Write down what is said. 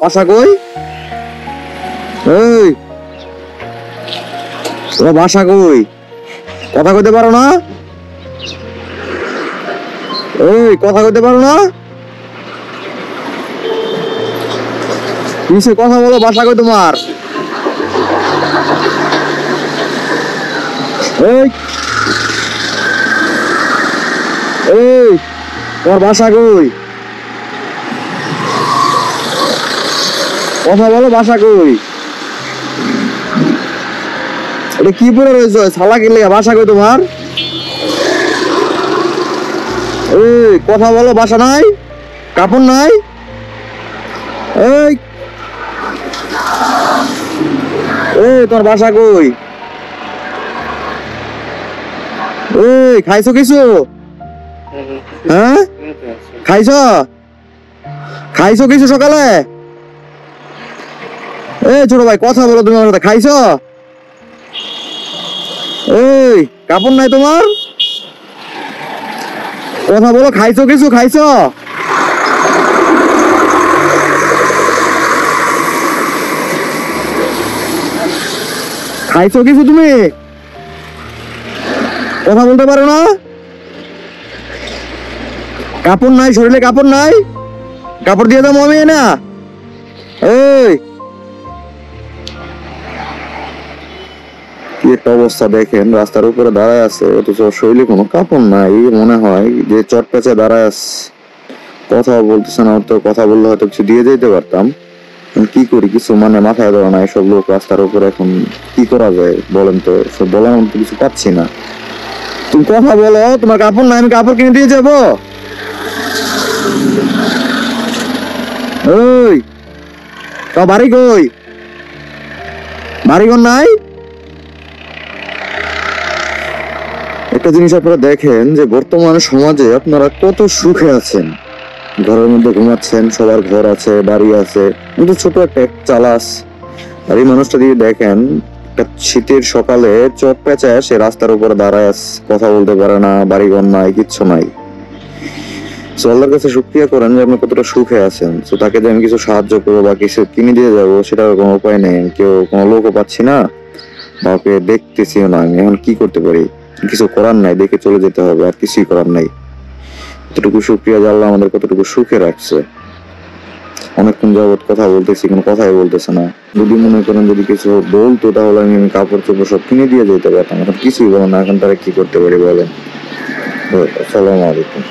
বাসা কই? এই তোমার বাসা কই? কথা কইতে পারো না? এই কথা কইতে পারো না? কিসে কথা বলো? বাসা কই তোমার? এই এই তোমার বাসা কই? কথা বলো, বাসা কই? এটা কি পরে রয়েছে? শালা কি লেগে? বাসা কই তোমার? এই কথা বলো, বাসা নাই? কাপড় নাই? এই এই তোমার বাসা কই? এই খাইছো কিছু? হ্যাঁ খাইছো? খাইছো কিছু সকালে? এই ছোট ভাই কথা বলো, তুমি আমার সাথে। খাইছো? এই কাপড় নাই তোমার? কথা বলো, খাইছো কিছু? খাইছো? খাইছো কিছু তুমি? কথা বলতে পারো না? কাপড় নাই শরীরে? কাপড় নাই? কাপড় দিয়ে দাও আমি না। এই কি একটা অবস্থা দেখেন, রাস্তার উপরে দাঁড়ায় আছে অথচ শরীরে কোনো কাপড় নাই। মনে হয় যে চট পেঁচে দাঁড়ায় আছে, কথা বলতেছে না। তো কথা বললে হয়তো কিছু দিয়ে যেতে পারতাম। কি করি, কিছু মানে মাথায় দেওয়া নাই। সব লোক রাস্তার উপরে, এখন কি করা যায় বলেন তো? সব বলার মতো কিছু পাচ্ছি না। তুমি কথা বলো, তোমার কাপড় নাই, আমি কাপড় কিনে দিয়ে যাবো। ওই তা বাড়ি কই? বাড়িঘর নাই? একটা জিনিস আপনারা দেখেন যে বর্তমান সমাজে আপনারা কত সুখে আছেন। ঘরের মধ্যে ঘুমাচ্ছেন, সবার ঘর আছে, বাড়ি আছে, কিন্তু ছোট একটা চালাস। আর এই মানুষটা দিয়ে দেখেন, একটা শীতের সকালে চোখ পেঁচায় সে রাস্তার উপরে দাঁড়ায় আছে, কথা বলতে পারে না, বাড়িঘর নাই, কিচ্ছু নাই। সো আল্লাহর কাছে শুকরিয়া করেন যে আপনি কতটা সুখে আছেন। সো তাকে যে আমি কিছু সাহায্য করবো বা কিছু কিনে দিয়ে যাবো, সেটার কোনো উপায় নেই। কেউ কোনো লোকও পাচ্ছি না, বা ওকে দেখতেছিও না। আমি এখন কি করতে পারি? কিছু করার নাই, দেখে চলে যেতে হবে, আর কিছুই করার নাই। এতটুকু শুকরিয়া যে আল্লাহ আমাদের কতটুকু সুখে রাখছে। অনেকক্ষণ যাবত কথা বলতেছি, কোনো কথাই বলতেছে না। যদি মনে করেন যদি কিছু বলতো, তাহলে আমি কাপড় চোপড় সব কিনে দিয়ে যেতে পারতাম। এখন কিছুই বলো না, এখন তারা কি করতে পারি বলেন? আসসালামু আলাইকুম।